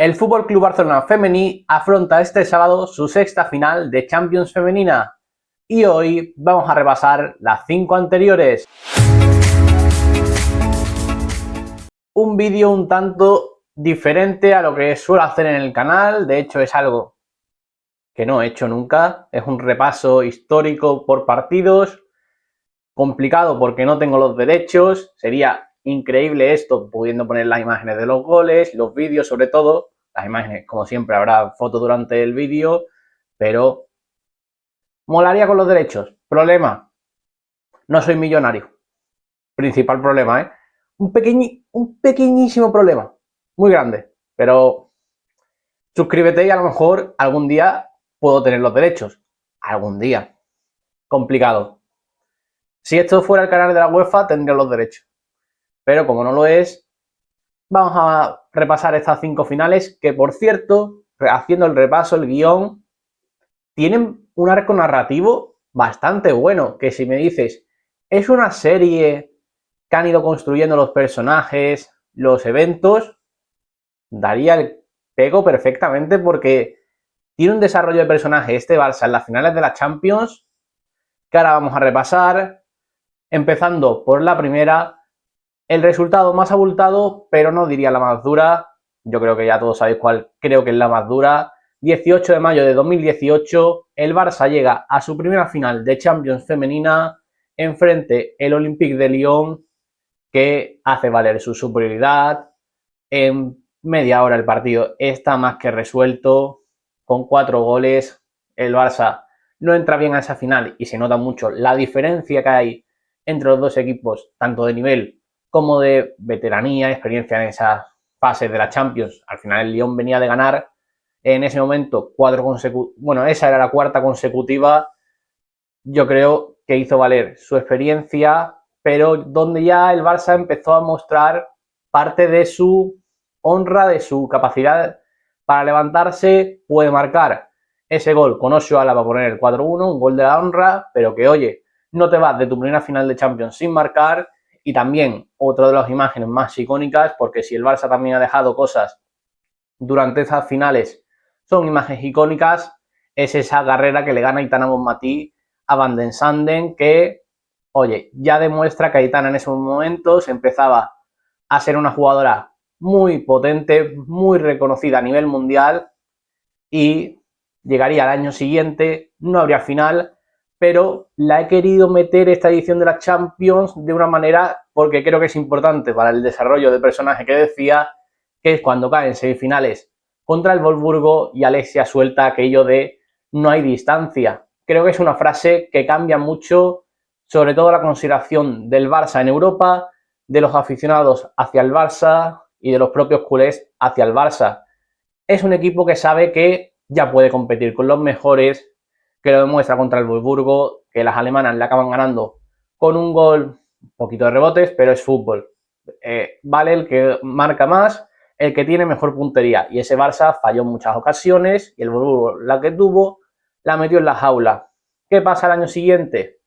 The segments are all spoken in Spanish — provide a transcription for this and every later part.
El Fútbol Club Barcelona Femení afronta este sábado su sexta final de Champions Femenina y hoy vamos a repasar las 5 anteriores. Un vídeo un tanto diferente a lo que suelo hacer en el canal, de hecho es algo que no he hecho nunca, es un repaso histórico por partidos, complicado porque no tengo los derechos, sería increíble esto pudiendo poner las imágenes de los goles, los vídeos sobre todo. Las imágenes, como siempre, habrá fotos durante el vídeo, pero molaría con los derechos. Problema, no soy millonario. Principal problema, ¿eh? Un pequeñísimo problema, muy grande, pero suscríbete y a lo mejor algún día puedo tener los derechos. Algún día. Complicado. Si esto fuera el canal de la UEFA, tendría los derechos. Pero como no lo es, vamos a repasar estas 5 finales que, por cierto, haciendo el repaso, el guión, tienen un arco narrativo bastante bueno, que si me dices, es una serie que han ido construyendo los personajes, los eventos, daría el pego perfectamente porque tiene un desarrollo de personaje este Barça en las finales de la Champions que ahora vamos a repasar, empezando por la primera. El resultado más abultado, pero no diría la más dura. Yo creo que ya todos sabéis cuál creo que es la más dura. 18 de mayo de 2018, el Barça llega a su primera final de Champions femenina enfrente el Olympique de Lyon, que hace valer su superioridad. En media hora el partido está más que resuelto, con 4 goles. El Barça no entra bien a esa final y se nota mucho la diferencia que hay entre los dos equipos, tanto de nivel como de veteranía, experiencia en esas fases de la Champions. Al final el Lyon venía de ganar en ese momento 4 consecutivas, bueno, esa era la 4ª consecutiva. Yo creo que hizo valer su experiencia, pero donde ya el Barça empezó a mostrar parte de su honra, de su capacidad para levantarse, puede marcar ese gol con Oshoala para poner el 4-1, un gol de la honra, pero que oye, no te vas de tu primera final de Champions sin marcar. Y también otra de las imágenes más icónicas, porque si el Barça también ha dejado cosas durante esas finales, son imágenes icónicas, es esa carrera que le gana Aitana Bonmatí a Van den Sanden, que, oye, ya demuestra que Aitana en esos momentos empezaba a ser una jugadora muy potente, muy reconocida a nivel mundial y llegaría al año siguiente, no habría final, pero la he querido meter esta edición de la Champions de una manera porque creo que es importante para el desarrollo del personaje que decía, que es cuando cae en semifinales contra el Wolfsburgo y Alexia suelta aquello de no hay distancia. Creo que es una frase que cambia mucho, sobre todo la consideración del Barça en Europa, de los aficionados hacia el Barça y de los propios culés hacia el Barça. Es un equipo que sabe que ya puede competir con los mejores, que lo demuestra contra el Wolfsburgo, que las alemanas le acaban ganando con un gol, un poquito de rebotes, pero es fútbol. Vale el que marca más, el que tiene mejor puntería. Y ese Barça falló en muchas ocasiones y el Wolfsburgo, la que tuvo, la metió en la jaula. ¿Qué pasa el año siguiente?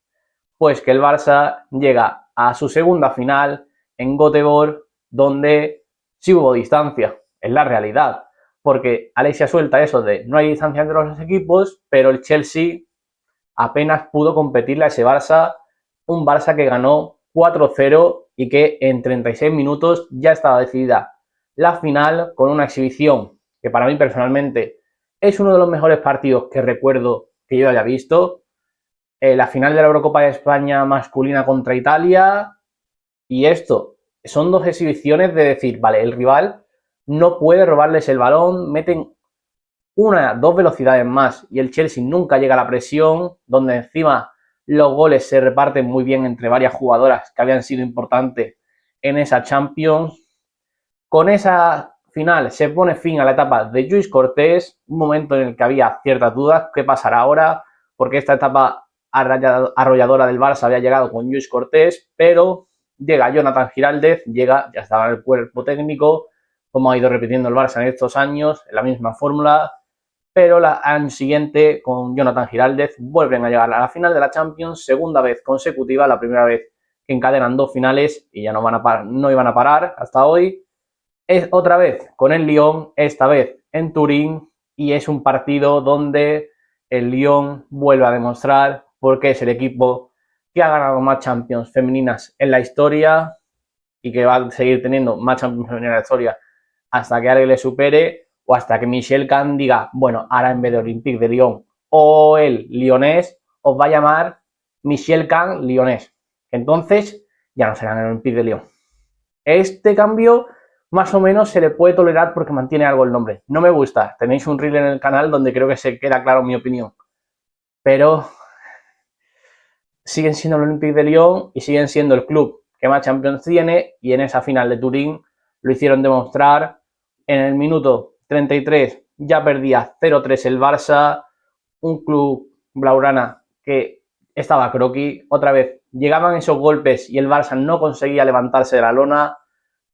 Pues que el Barça llega a su segunda final en Göteborg, donde sí hubo distancia, es la realidad. Porque Alexia suelta eso de no hay distancia entre los equipos, pero el Chelsea apenas pudo competirle a ese Barça, un Barça que ganó 4-0 y que en 36 minutos ya estaba decidida la final con una exhibición que para mí personalmente es uno de los mejores partidos que recuerdo que yo haya visto. La final de la Eurocopa de España masculina contra Italia y esto son 2 exhibiciones de decir, vale, el rival no puede robarles el balón, meten 2 velocidades más y el Chelsea nunca llega a la presión, donde encima los goles se reparten muy bien entre varias jugadoras que habían sido importantes en esa Champions. Con esa final se pone fin a la etapa de Lluís Cortés, un momento en el que había ciertas dudas, ¿qué pasará ahora? Porque esta etapa arrolladora del Barça había llegado con Lluís Cortés, pero llega Jonathan Giraldez, ya estaba en el cuerpo técnico, como ha ido repitiendo el Barça en estos años, en la misma fórmula, pero el año siguiente con Jonathan Giraldez vuelven a llegar a la final de la Champions, segunda vez consecutiva, la primera vez que encadenan 2 finales y ya no iban a parar hasta hoy. Es otra vez con el Lyon, esta vez en Turín, y es un partido donde el Lyon vuelve a demostrar por qué es el equipo que ha ganado más Champions femeninas en la historia y que va a seguir teniendo más Champions femeninas en la historia hasta que alguien le supere o hasta que Michel Can diga, bueno, ahora en vez de Olympique de Lyon o el Lyonés, os va a llamar Michel Can Lyonés. Entonces ya no serán el Olympique de Lyon. Este cambio más o menos se le puede tolerar porque mantiene algo el nombre. No me gusta. Tenéis un reel en el canal donde creo que se queda claro mi opinión. Pero siguen siendo el Olympique de Lyon y siguen siendo el club que más Champions tiene, y en esa final de Turín lo hicieron demostrar. En el minuto 33 ya perdía 0-3 el Barça, un club blaugrana que estaba croquis. Otra vez llegaban esos golpes y el Barça no conseguía levantarse de la lona,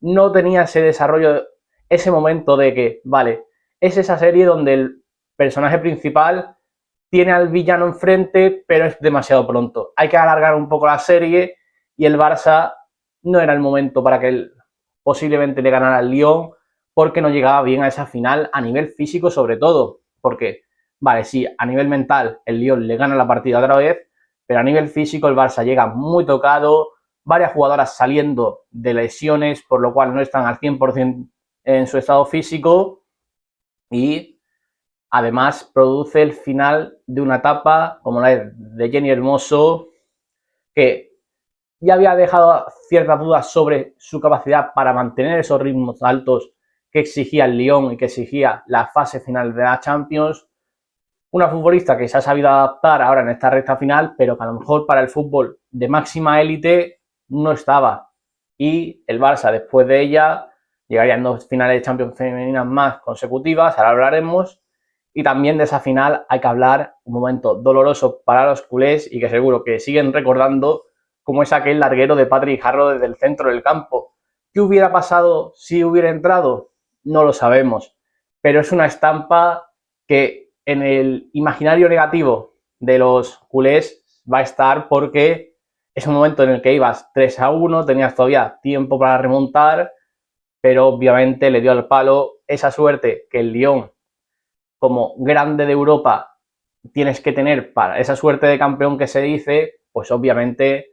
no tenía ese desarrollo, ese momento de que, vale, es esa serie donde el personaje principal tiene al villano enfrente, pero es demasiado pronto. Hay que alargar un poco la serie y el Barça no era el momento para que él posiblemente le ganara al Lyon, porque no llegaba bien a esa final a nivel físico sobre todo. Porque, vale, sí, a nivel mental el Lyon le gana la partida otra vez, pero a nivel físico el Barça llega muy tocado, varias jugadoras saliendo de lesiones, por lo cual no están al 100% en su estado físico, y además produce el final de una etapa como la de Jenny Hermoso, que ya había dejado ciertas dudas sobre su capacidad para mantener esos ritmos altos que exigía el Lyon y que exigía la fase final de la Champions. Una futbolista que se ha sabido adaptar ahora en esta recta final, pero que a lo mejor para el fútbol de máxima élite no estaba. Y el Barça, después de ella, llegaría en 2 finales de Champions femeninas más consecutivas, ahora hablaremos. Y también de esa final hay que hablar, un momento doloroso para los culés y que seguro que siguen recordando, como es aquel larguero de Patrick Harrow desde el centro del campo. ¿Qué hubiera pasado si hubiera entrado? No lo sabemos, pero es una estampa que en el imaginario negativo de los culés va a estar, porque es un momento en el que ibas 3-1, tenías todavía tiempo para remontar, pero obviamente le dio al palo. Esa suerte que el Lyon, como grande de Europa, tienes que tener para esa suerte de campeón que se dice, pues obviamente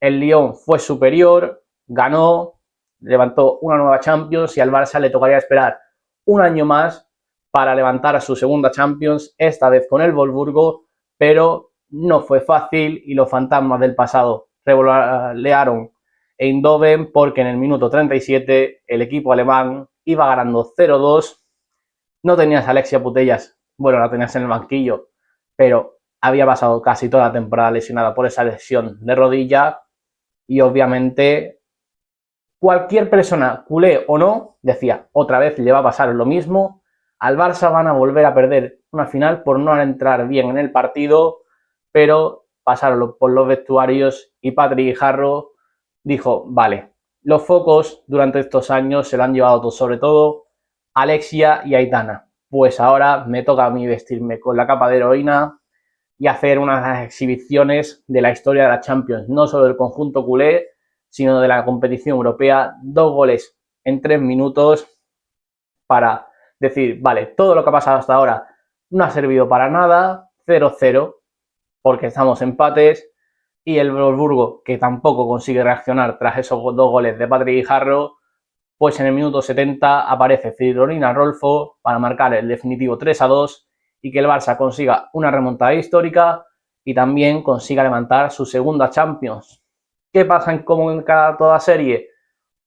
el Lyon fue superior, ganó, levantó una nueva Champions, y al Barça le tocaría esperar un año más para levantar a su segunda Champions, esta vez con el Wolfsburgo, pero no fue fácil y los fantasmas del pasado revolotearon Eindhoven, porque en el minuto 37 el equipo alemán iba ganando 0-2. No tenías a Alexia Putellas, bueno, la tenías en el banquillo, pero había pasado casi toda la temporada lesionada por esa lesión de rodilla, y obviamente cualquier persona, culé o no, decía, otra vez le va a pasar lo mismo, al Barça van a volver a perder una final por no entrar bien en el partido. Pero pasaron por los vestuarios y Patrick Harrow dijo, vale, los focos durante estos años se lo han llevado todo, sobre todo Alexia y Aitana. Pues ahora me toca a mí vestirme con la capa de heroína y hacer unas exhibiciones de la historia de la Champions, no solo del conjunto culé, sino de la competición europea. 2 goles en 3 minutos para decir, vale, todo lo que ha pasado hasta ahora no ha servido para nada, 0-0, porque estamos empates, y el Wolfsburgo, que tampoco consigue reaccionar tras esos 2 goles de Patrick Harrow, pues en el minuto 70 aparece Fridolina Rolfo para marcar el definitivo 3-2 y que el Barça consiga una remontada histórica y también consiga levantar su segunda Champions. ¿Qué pasa como en toda serie?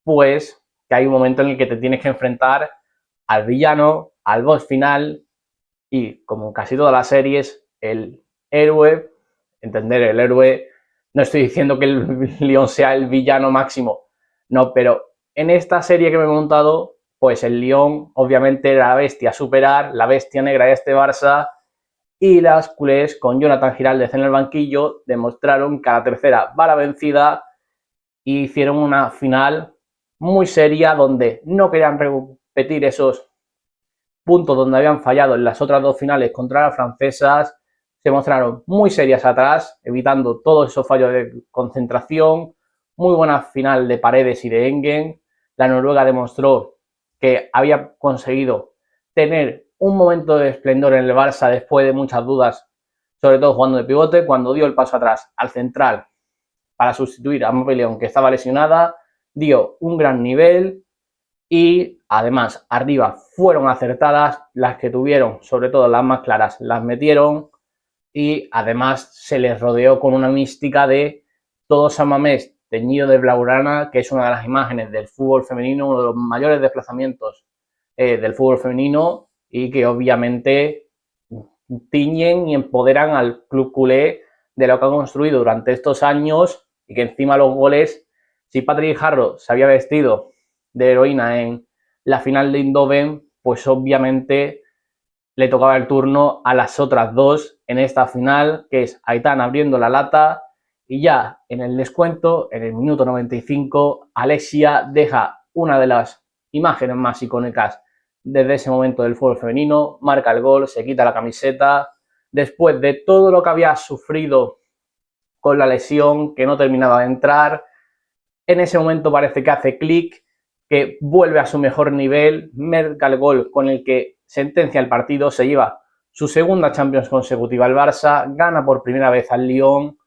Pues que hay un momento en el que te tienes que enfrentar al villano, al boss final, y como casi todas las series, el héroe, entender el héroe, no estoy diciendo que el Lyon sea el villano máximo, no, pero en esta serie que me he montado, pues el Lyon obviamente era la bestia a superar, la bestia negra de este Barça, y las culés con Jonathan Giraldez en el banquillo demostraron que a la tercera va la vencida, y hicieron una final muy seria donde no querían repetir esos puntos donde habían fallado en las otras 2 finales contra las francesas. Se mostraron muy serias atrás, evitando todos esos fallos de concentración. Muy buena final de Paredes y de Engen. La Noruega demostró que había conseguido tener un momento de esplendor en el Barça después de muchas dudas, sobre todo jugando de pivote, cuando dio el paso atrás al central para sustituir a Mobilón, que estaba lesionada, dio un gran nivel y además arriba fueron acertadas las que tuvieron, sobre todo las más claras, las metieron y además se les rodeó con una mística de todo San Mamés teñido de blaugrana, que es una de las imágenes del fútbol femenino, uno de los mayores desplazamientos del fútbol femenino y que obviamente tiñen y empoderan al club culé de lo que ha construido durante estos años y que encima los goles, si Patrick Harrow se había vestido de heroína en la final de Eindhoven, pues obviamente le tocaba el turno a las otras dos en esta final, que es Aitana abriendo la lata y ya en el descuento, en el minuto 95, Alexia deja una de las imágenes más icónicas desde ese momento del fútbol femenino, marca el gol, se quita la camiseta, después de todo lo que había sufrido con la lesión, que no terminaba de entrar, en ese momento parece que hace clic, que vuelve a su mejor nivel, marca el gol con el que sentencia el partido, se lleva su segunda Champions consecutiva al Barça, gana por primera vez al Lyon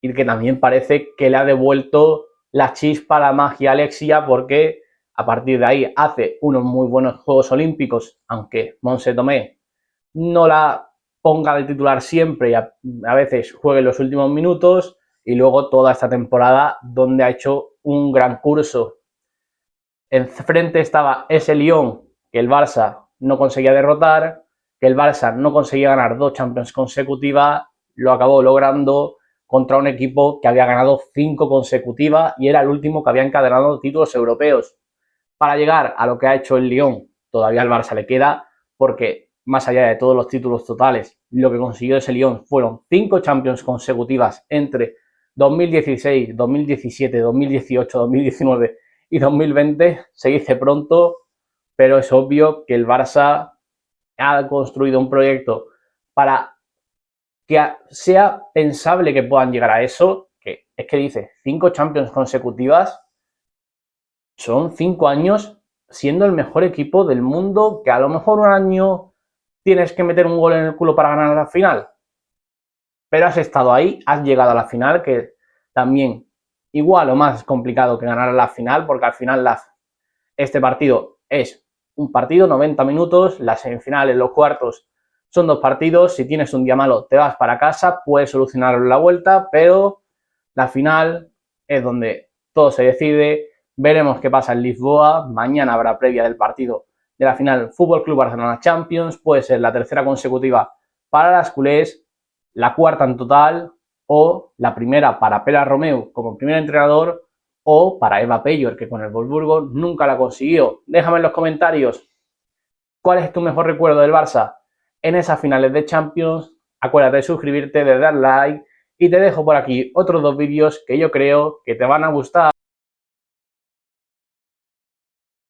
y que también parece que le ha devuelto la chispa, la magia a Alexia, porque a partir de ahí hace unos muy buenos Juegos Olímpicos, aunque Montse Tomé no la ponga de titular siempre y a veces juegue en los últimos minutos, y luego toda esta temporada donde ha hecho un gran curso. Enfrente estaba ese Lyon que el Barça no conseguía derrotar, que el Barça no conseguía ganar 2 Champions consecutivas, lo acabó logrando contra un equipo que había ganado 5 consecutivas y era el último que había encadenado títulos europeos. Para llegar a lo que ha hecho el Lyon, todavía al Barça le queda, porque más allá de todos los títulos totales, lo que consiguió ese Lyon fueron 5 Champions consecutivas entre 2016, 2017, 2018, 2019 y 2020. Se dice pronto, pero es obvio que el Barça ha construido un proyecto para que sea pensable que puedan llegar a eso, que es que dice 5 Champions consecutivas, son 5 años siendo el mejor equipo del mundo, que a lo mejor un año tienes que meter un gol en el culo para ganar la final, pero has estado ahí, has llegado a la final, que también igual o más complicado que ganar la final, porque al final este partido es un partido, 90 minutos, las semifinales, los cuartos son 2 partidos, si tienes un día malo te vas para casa, puedes solucionarlo en la vuelta, pero la final es donde todo se decide. Veremos qué pasa en Lisboa, mañana habrá previa del partido de la final Fútbol Club Barcelona Champions, puede ser la tercera consecutiva para las culés, la cuarta en total o la primera para Pere Romeu como primer entrenador o para Eva Peyor, que con el Wolfsburgo nunca la consiguió. Déjame en los comentarios cuál es tu mejor recuerdo del Barça en esas finales de Champions. Acuérdate de suscribirte, de dar like y te dejo por aquí otros 2 vídeos que yo creo que te van a gustar.